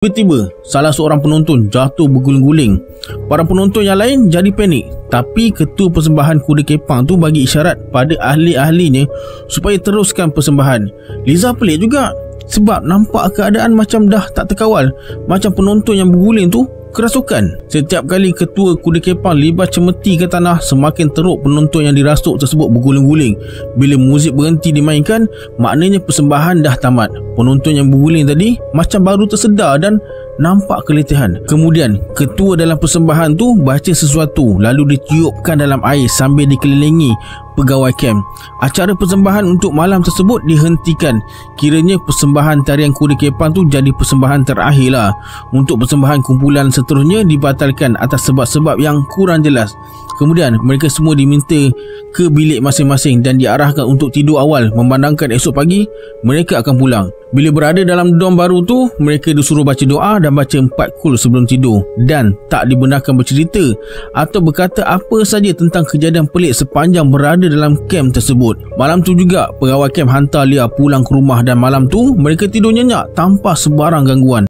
Tiba-tiba, salah seorang penonton jatuh berguling-guling. Para penonton yang lain jadi panik. Tapi ketua persembahan kuda kepang tu bagi isyarat pada ahli-ahlinya supaya teruskan persembahan. Liza pelik juga sebab nampak keadaan macam dah tak terkawal. Macam penonton yang berguling tu kerasukan. Setiap kali ketua kuda kepang libas cemeti ke tanah, semakin teruk penonton yang dirasuk tersebut berguling-guling. Bila muzik berhenti dimainkan, maknanya persembahan dah tamat. Penonton yang berguling tadi macam baru tersedar dan nampak keletihan. Kemudian ketua dalam persembahan tu baca sesuatu, lalu ditiupkan dalam air sambil dikelilingi pegawai kem. Acara persembahan untuk malam tersebut dihentikan. Kiranya persembahan tarian kuda kepang tu jadi persembahan terakhir lah. Untuk persembahan kumpulan seterusnya dibatalkan atas sebab-sebab yang kurang jelas. Kemudian mereka semua diminta ke bilik masing-masing dan diarahkan untuk tidur awal, memandangkan esok pagi mereka akan pulang. Bila berada dalam dom baru tu, mereka disuruh baca doa dan baca 4 kul sebelum tidur, dan tak dibenarkan bercerita atau berkata apa saja tentang kejadian pelik sepanjang berada dalam kem tersebut. Malam tu juga pegawai kem hantar Lia pulang ke rumah dan malam tu mereka tidur nyenyak tanpa sebarang gangguan.